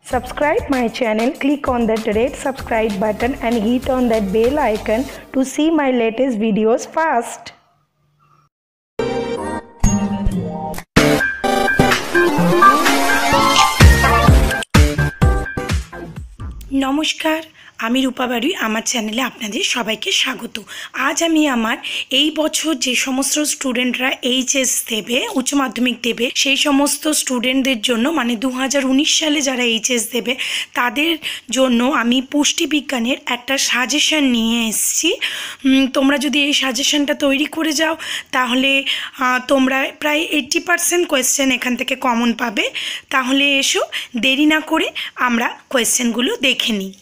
Subscribe my channel, click on that red subscribe button and hit on that bell icon to see my latest videos fast. নমস্কার, আমি রূপা বাড়ি। আমার চ্যানেলে আপনাদের সবাইকে স্বাগত। আজ আমি আমার এই বছর যে সমস্ত স্টুডেন্টরা এইচএস দেবে, উচ্চ মাধ্যমিক দেবে, সেই সমস্ত স্টুডেন্টদের জন্য মানে 2019 সালে যারা এইচএস দেবে তাদের জন্য আমি পুষ্টিবিজ্ঞানের একটা সাজেশন নিয়ে এসেছি। তোমরা যদি এই সাজেশনটা তৈরি করে যাও তাহলে তোমরা প্রায় 80% কোয়েশ্চেন এখান থেকে কমন পাবে। তাহলে এসো, দেরি না করে আমরা কোয়েশ্চেনগুলো দেখে নিই।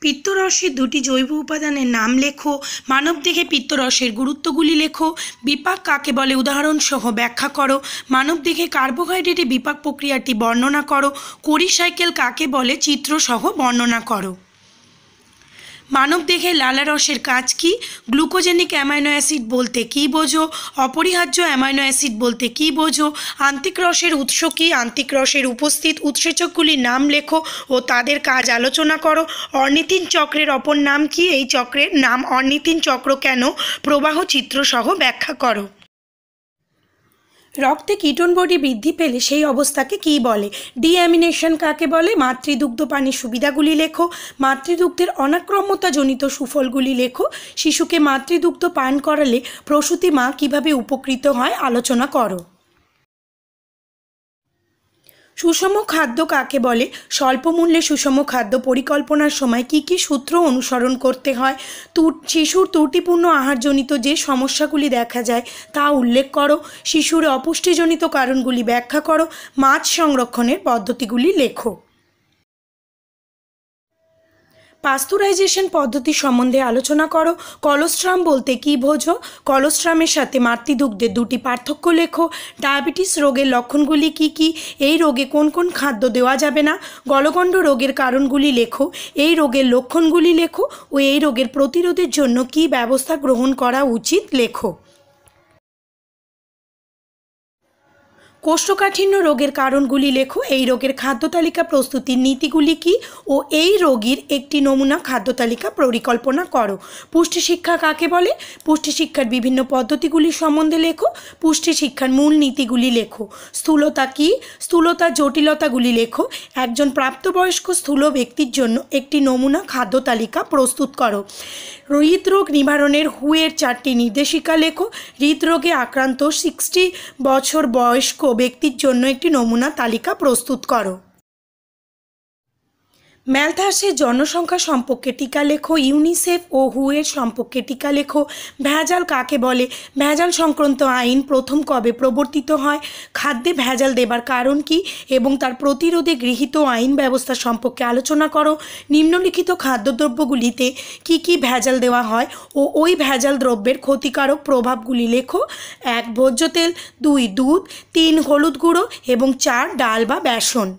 পিত্তরসের দুটি জৈব উপাদানের নাম লেখো। মানবদেহে পিত্তরসের গুরুত্বগুলি লেখো। বিপাক কাকে বলে উদাহরণসহ ব্যাখ্যা করো। মানবদেহে কার্বোহাইড্রেটে বিপাক প্রক্রিয়াটি বর্ণনা করো। কোরি সাইকেল কাকে বলে চিত্রসহ বর্ণনা করো। মানবদেহে লালারসের কাজ কী? গ্লুকোজেনিক অ্যামাইনো অ্যাসিড বলতে কী বোঝো? অপরিহার্য অ্যামাইনো অ্যাসিড বলতে কী বোঝো? আন্তিক রসের উৎস কী? আন্তিক রসের উপস্থিত উৎসেচকগুলির নাম লেখো ও তাদের কাজ আলোচনা করো। অর্নিথিন চক্রের অপর নাম কী? এই চক্রের নাম অর্নিথিন চক্র কেন? প্রবাহ চিত্রসহ ব্যাখ্যা করো। রক্তে কিটোন বডি বৃদ্ধি পেলে সেই অবস্থাকে কী বলে? ডিঅ্যামিনেশন কাকে বলে? মাতৃদুগ্ধ পানির সুবিধাগুলি লেখো। মাতৃদুগ্ধের অনাক্রম্যতাজনিত সুফলগুলি লেখো। শিশুকে মাতৃদুগ্ধ পান করালে প্রসূতি মা কীভাবে উপকৃত হয় আলোচনা করো। সুষম খাদ্য কাকে বলে? স্বল্প মূল্যে সুষম খাদ্য পরিকল্পনার সময় কী কী সূত্র অনুসরণ করতে হয়? শিশুর ত্রুটিপূর্ণ আহারজনিত যে সমস্যাগুলি দেখা যায় তা উল্লেখ করো। শিশুর অপুষ্টিজনিত কারণগুলি ব্যাখ্যা করো। মাছ সংরক্ষণের পদ্ধতিগুলি লেখো। পাস্তুরাইজেশন পদ্ধতি সম্বন্ধে আলোচনা করো। কলোস্ট্রাম বলতে কী বোঝো? কলোস্ট্রামের সাথে মাতৃদুগ্ধের দুটি পার্থক্য লেখো। ডায়াবেটিস রোগের লক্ষণগুলি কী কী? এই রোগে কোন কোন খাদ্য দেওয়া যাবে না? গলগণ্ড রোগের কারণগুলি লেখো। এই রোগের লক্ষণগুলি লেখো ও এই রোগের প্রতিরোধের জন্য কী ব্যবস্থা গ্রহণ করা উচিত লেখো। কোষ্ঠকাঠিন্য রোগের কারণগুলি লেখো। এই রোগের খাদ্য তালিকা প্রস্তুতির নীতিগুলি কী ও এই রোগীর একটি নমুনা খাদ্য তালিকা পরিকল্পনা করো। পুষ্টি শিক্ষা কাকে বলে? পুষ্টি শিক্ষার বিভিন্ন পদ্ধতিগুলি সম্বন্ধে লেখো। পুষ্টি শিক্ষার মূল নীতিগুলি লেখো। স্থূলতা কী? স্থূলতার জটিলতাগুলি লেখো। একজন প্রাপ্তবয়স্ক স্থূল ব্যক্তির জন্য একটি নমুনা খাদ্য তালিকা প্রস্তুত করো। হৃদরোগ নিবারণের হুয়ের 4টি নির্দেশিকা লেখো। হৃদরোগে আক্রান্ত 60 বছর বয়স্ক ব্যক্তির জন্য একটি নমুনা তালিকা প্রস্তুত করো। ম্যালথাসের জনসংখ্যা সম্পর্কে টিকা লেখো। ইউনিসেফ ও হুয়ের সম্পর্কে টিকা লেখো। ভেজাল কাকে বলে? ভেজাল সংক্রান্ত আইন প্রথম কবে প্রবর্তিত হয়? খাদ্যে ভেজাল দেবার কারণ কী এবং তার প্রতিরোধে গৃহীত আইন ব্যবস্থা সম্পর্কে আলোচনা করো। নিম্নলিখিত খাদ্যদ্রব্যগুলিতে কী কী ভেজাল দেওয়া হয় ও ওই ভেজাল দ্রব্যের ক্ষতিকারক প্রভাবগুলি লেখো। 1 ভোজ্য তেল, 2 দুধ, 3 হলুদ গুঁড়ো এবং 4 ডাল বা বেসন।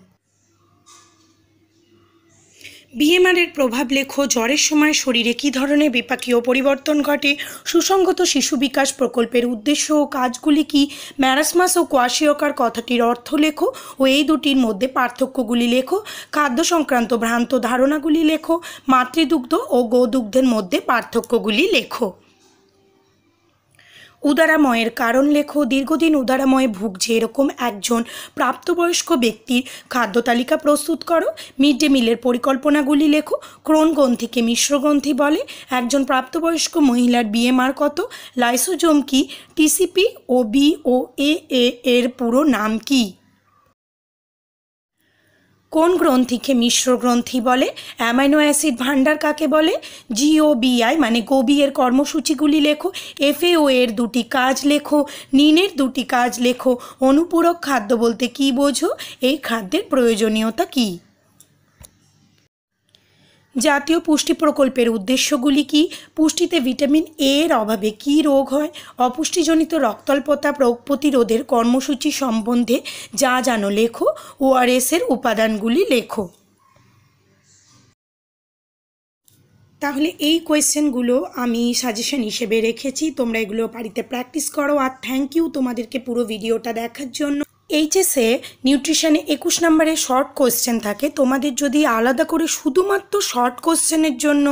বিএমআরের প্রভাব লেখো। জ্বরের সময় শরীরে কী ধরনের বিপাকীয় পরিবর্তন ঘটে? সুসংগত শিশু বিকাশ প্রকল্পের উদ্দেশ্য ও কাজগুলি কী? ম্যারাসমাস ও কোয়াশিয়কার কথাটির অর্থ লেখো ও এই দুটির মধ্যে পার্থক্যগুলি লেখো। খাদ্য সংক্রান্ত ভ্রান্ত ধারণাগুলি লেখো। মাতৃদুগ্ধ ও গোদুগ্ধের মধ্যে পার্থক্যগুলি লেখো। উদারাময়ের কারণ লেখো। দীর্ঘদিন উদারাময়ে ভুগছে এরকম একজন প্রাপ্তবয়স্ক ব্যক্তির খাদ্য তালিকা প্রস্তুত করো। মিড ডে মিলের পরিকল্পনাগুলি লেখো। ক্রোন গ্রন্থিকে মিশ্র গ্রন্থি বলে। একজন প্রাপ্তবয়স্ক মহিলার বিএমআর কত? লাইসোজোম কি? টিসিপি ও বি ও এ এর পুরো নাম কি? কোন গ্রন্থিকে মিশ্র গ্রন্থি বলে? অ্যামাইনো অ্যাসিড ভাণ্ডার কাকে বলে? জিওবিআই মানে গোবি এর কর্মসূচিগুলি লেখো। এফএও এর দুটি কাজ লেখো। নিনের দুটি কাজ লেখো। অনুপূরক খাদ্য বলতে কী বোঝো? এই খাদ্যের প্রয়োজনীয়তা কী? জাতীয় পুষ্টি প্রকল্পের উদ্দেশ্যগুলি কী? পুষ্টিতে ভিটামিন এর অভাবে কী রোগ হয়? অপুষ্টিজনিত রক্তাল্পতা প্রতিরোধের কর্মসূচি সম্বন্ধে যা জানো লেখো। ওআরএসের উপাদানগুলি লেখো। তাহলে এই কোয়েশ্চেনগুলো আমি সাজেশন হিসেবে রেখেছি, তোমরা এগুলো বাড়িতে প্র্যাকটিস করো। আর থ্যাংক ইউ তোমাদেরকে পুরো ভিডিওটা দেখার জন্য। এইচএসে নিউট্রিশনে 21 নম্বরের শর্ট কোয়েশ্চেন থাকে। তোমাদের যদি আলাদা করে শুধুমাত্র শর্ট কোয়েশ্চেনের জন্য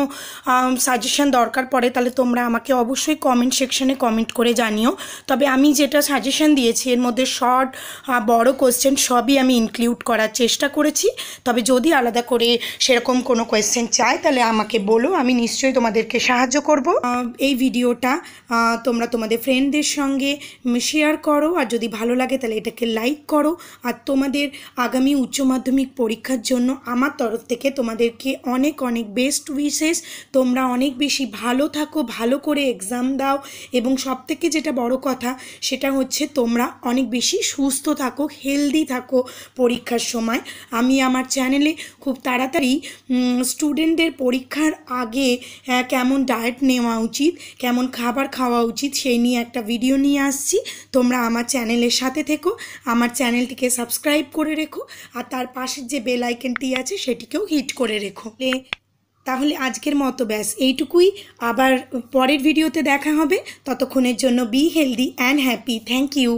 সাজেশন দরকার পড়ে তাহলে তোমরা আমাকে অবশ্যই কমেন্ট সেকশনে কমেন্ট করে জানিও। তবে আমি যেটা সাজেশন দিয়েছি এর মধ্যে শর্ট বড় কোয়েশ্চেন সবই আমি ইনক্লুড করার চেষ্টা করেছি। তবে যদি আলাদা করে সেরকম কোনো কোয়েশ্চেন চাই তাহলে আমাকে বলো, আমি নিশ্চয়ই তোমাদেরকে সাহায্য করব। এই ভিডিওটা তোমরা তোমাদের ফ্রেন্ডদের সঙ্গে শেয়ার করো, আর যদি ভালো লাগে তাহলে এটাকে লাইক করো। আর তোমাদের আগামী উচ্চ মাধ্যমিক পরীক্ষার জন্য আমার তরফ থেকে তোমাদেরকে অনেক অনেক বেস্ট উইশেস। তোমরা অনেক বেশি ভালো থাকো, ভালো করে এক্সাম দাও, এবং সবথেকে যেটা বড় কথা সেটা হচ্ছে তোমরা অনেক বেশি সুস্থ থাকো, হেলদি থাকো পরীক্ষার সময়। আমি আমার চ্যানেলে খুব তাড়াতাড়ি স্টুডেন্টদের পরীক্ষার আগে কেমন ডায়েট নেওয়া উচিত, কেমন খাবার খাওয়া উচিত সেই নিয়ে একটা ভিডিও নিয়ে আসছি। তোমরা আমার চ্যানেলের সাথে থেকো, আমার চ্যানেলটিকে সাবস্ক্রাইব করে রেখো, আর তার পাশের যে বেল আইকনটি আছে সেটিকেও হিট করে রেখো। তাহলে আজকের মতো ব্যাস এইটুকুই, আবার পরের ভিডিওতে দেখা হবে। ততক্ষণের জন্য be healthy and happy. Thank you.